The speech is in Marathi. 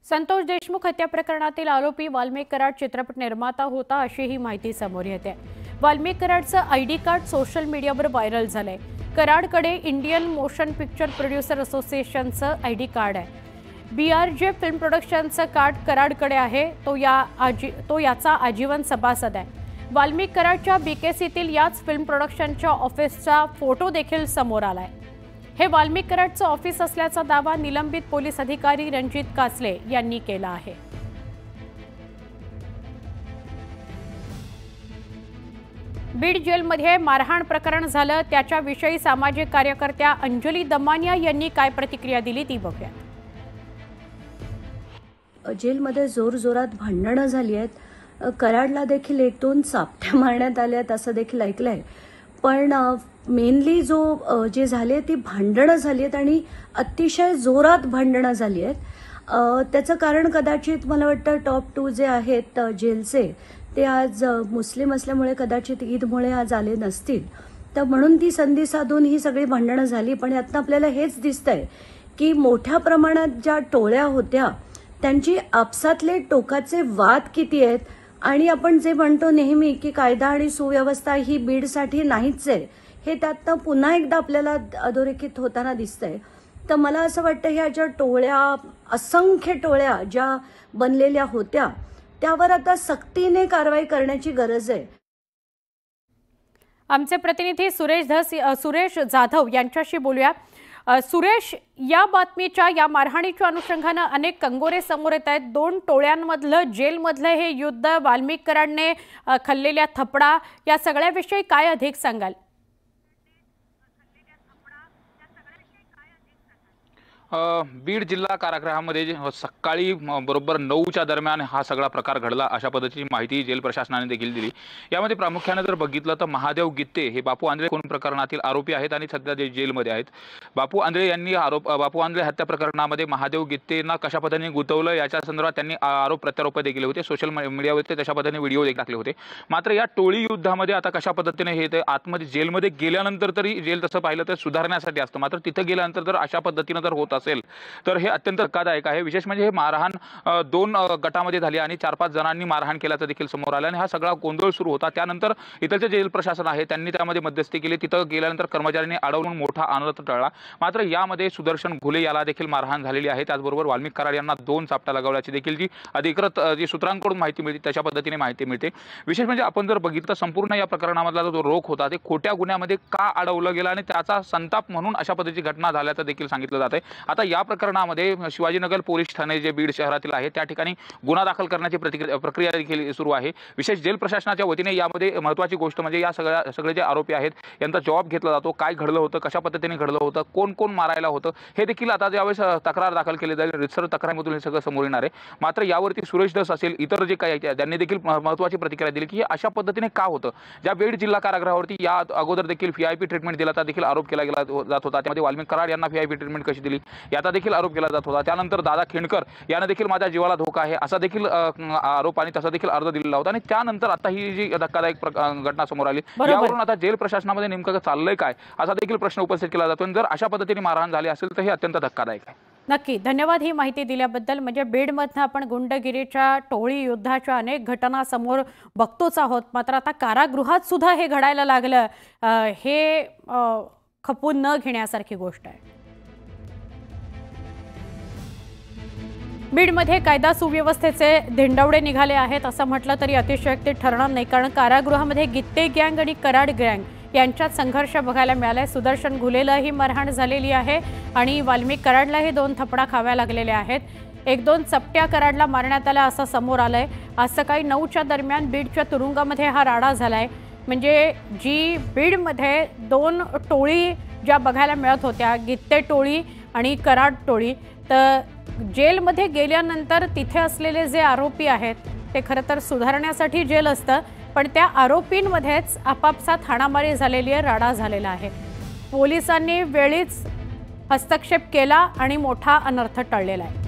संतोष देशमुख हत्या प्रकरणातील आरोपी वाल्मिक कराड चित्रपट निर्माता होता अशी ही माहिती समोर येते। वाल्मिक कराडचं आयडी कार्ड सोशल मीडियावर व्हायरल झालंय। कराडकडे इंडियन मोशन पिक्चर प्रोड्युसर असोसिएशनचं आयडी कार्ड आहे। BRJ फिल्म प्रोडक्शनचं कार्ड कराडकडे आहे। तो याचा आजीवन सभासद आहे। वाल्मिक कराडच्या BKCतील याच फिल्म प्रोडक्शनच्या ऑफिसचा फोटो देखील समोर आलाय। हे वाल्मिक कराडचं ऑफिस असल्याचा दावा निलंबित पोलीस अधिकारी रणजित कासले यांनी केला आहे। बीड जेलमध्ये मारहाण प्रकरण झालं, त्याच्याविषयी सामाजिक कार्यकर्त्या अंजली दमानिया यांनी काय प्रतिक्रिया दिली ती बघूया। जेलमध्ये जोरजोरात भांडणं झाली आहेत। कराडला देखील 1-2 चापट्या मारण्यात आल्यात असं देखील ऐकलंय। पण मेनली जे झाले ती भांडणं झाली आहेत आणि अतिशय जोरात भांडणं झाली आहेत। त्याचं कारण कदाचित मला वाटतं टॉप 2 जे आहेत जेलचे ते आज मुस्लिम असल्यामुळे कदाचित ईदमुळे आज आले नसतील, तर म्हणून ती संधी साधून ही सगळी भांडणं झाली। पण यातनं आपल्याला हेच दिसतंय की मोठ्या प्रमाणात ज्या टोळ्या होत्या त्यांची आपसातले टोकाचे वाद किती आहेत। आणि आपण जे म्हणतो नेहमी की कायदा आणि सुव्यवस्था ही बीडसाठी नाहीच आहे, हे त्यातनं पुन्हा एकदा आपल्याला अधोरेखित होताना दिसतंय। तर मला असं वाटतं ह्या ज्या टोळ्या, असंख्य टोळ्या ज्या बनलेल्या होत्या त्यावर आता सक्तीने कारवाई करण्याची गरज आहे। आमचे प्रतिनिधी सुरेश जाधव यांच्याशी बोलूया। सुरेश, या बातमीच्या या मारहाणीच्या अनुषंगाने अनेक कंगोरे समोर येत आहेत। 2 टोळ्यांमधलं जेलमधलं हे युद्ध, वाल्मिक कराडने खाल्लेल्या थपडा, या सगळ्याविषयी काय अधिक सांगाल? बीड जिल्हा कारागृहामध्ये सकाळी बरोबर 9च्या दरम्यान हा सगळा प्रकार घडला अशा पद्धतीची माहिती जेल प्रशासनाने देखील दिली। यामध्ये प्रामुख्याने जर बघितलं तर महादेव गित्ते हे बापू आंधळे खून प्रकरणातील आरोपी आहेत आणि सध्या जे जेलमध्ये आहेत। बापू आंधळे हत्या प्रकरणामध्ये महादेव गित्तेंना कशा पद्धतीने गुंतवलं याच्या संदर्भात त्यांनी आरोप प्रत्यारोप देखील होते। सोशल मीडियावर तशा पद्धतीने व्हिडिओ देखील टाकले होते। मात्र या टोळी युद्धामध्ये आता कशा पद्धतीने हे ते आतमध्ये जेलमध्ये गेल्यानंतर तरी जेल तसं पाहिलं तर सुधारण्यासाठी असतं, मात्र तिथे गेल्यानंतर जर अशा पद्धतीने जर होत असेल तर हे अत्यंत धक्कादायक आहे। विशेष म्हणजे हे मारहाण 2 गटामध्ये झाली आणि 4-5 जणांनी मारहाण केल्याचं देखील समोर आलं आणि हा सगळा गोंधळ सुरू होता। त्यानंतर इथलचे जेल प्रशासन आहे त्यांनी त्यामध्ये मध्यस्थी केली। तिथं गेल्यानंतर कर्मचाऱ्यांनी अडवून मोठा अनर्थ टळला। मात्र यामध्ये सुदर्शन घुले याला देखील मारहाण झालेली आहे। त्याचबरोबर वाल्मिक कराड यांना 2 चापटा लगावल्याची देखील जी अधिकृत सूत्रांकडून माहिती मिळते तशा पद्धतीने माहिती मिळते। विशेष म्हणजे आपण जर बघितलं संपूर्ण या प्रकरणामधला जो रोख होता ते खोट्या गुन्ह्यामध्ये का अडवलं गेलं आणि त्याचा संताप म्हणून अशा पद्धतीची घटना झाल्याचं देखील सांगितलं जाते। आता या प्रकरणामध्ये शिवाजीनगर पोलीस ठाणे जे बीड शहरातील आहे त्या ठिकाणी गुन्हा दाखल करण्याची प्रक्रिया देखील सुरू आहे। विशेष जेल प्रशासनाच्या वतीने यामध्ये महत्त्वाची गोष्ट म्हणजे या सगळे जे आरोपी आहेत यांचा जबाब घेतला जातो। काय घडलं होतं, कशा पद्धतीने घडलं होतं, कोण कोण मारायला होतं हे देखील आता ज्यावेळेस तक्रार दाखल केली जाईल रितसर तक्रारीमधून हे सगळं समोर येणार आहे। मात्र यावरती सुरेश धस असेल इतर जे काही त्यांनी देखील महत्त्वाची प्रतिक्रिया दिली की अशा पद्धतीने का होतं। ज्या बीड जिल्हा कारागृहावरती या अगोदर देखील VIP ट्रीटमेंट दिला देखील आरोप केला जात होता, त्यामध्ये वाल्मिक कराड यांना VIP ट्रीटमेंट कशी दिली याचा देखील आरोप केला जात होता। त्यानंतर दादा खेंडकर याने देखील माझ्या जीवाला धोका आहे असा देखील आरोप आणि तसा देखील अर्ज दिलेला होता। आणि त्यानंतर आता ही जी धक्कादायक घटना समोर आली यावरून आता जेल प्रशासनामध्ये नेमकं चाललंय काय असा देखील प्रश्न उपस्थित केला जातो। जर अशा पद्धतीने मारहाण झाली असेल तर हे अत्यंत धक्कादायक आहे। नक्की धन्यवाद ही माहिती दिल्याबद्दल। म्हणजे बीडमधनं आपण गुंडगिरीच्या, टोळी युद्धाच्या अनेक घटना समोर बघतोच आहोत, मात्र आता कारागृहात सुद्धा हे घडायला लागलं, हे खपून न घेण्यासारखी गोष्ट आहे। बीडमध्ये कायदा सुव्यवस्थेचे धिंडवडे निघाले आहेत असं म्हटलं तरी अतिशयोक्ती ठरणार नाही, कारण कारागृहामध्ये गित्ते गँग आणि कराड गँग यांच्यात संघर्ष बघायला मिळालाय। सुदर्शन घुलेला ही मारहाण झालेली आहे आणि वाल्मिक कराडलाही 2 थपडा खाव्या लागलेल्या आहेत। 1-2 चपट्या कराडला मारण्यात आल्या असं समोर आलंय। आज सकाळी 9च्या दरम्यान बीडच्या तुरुंगामध्ये हा राडा झालाय। म्हणजे जी बीडमध्ये 2 टोळी ज्या बघायला मिळत होत्या, गित्ते टोळी आणि कराड टोळी, तर जेलमध्ये गेल्यानंतर तिथे असलेले जे आरोपी आहेत ते खरं तर सुधारण्यासाठी जेल असतं, पण त्या आरोपींमध्येच आपापसात हाणामारी झालेली आहे, राडा झालेला आहे। पोलिसांनी वेळीच हस्तक्षेप केला आणि मोठा अनर्थ टळलेला आहे।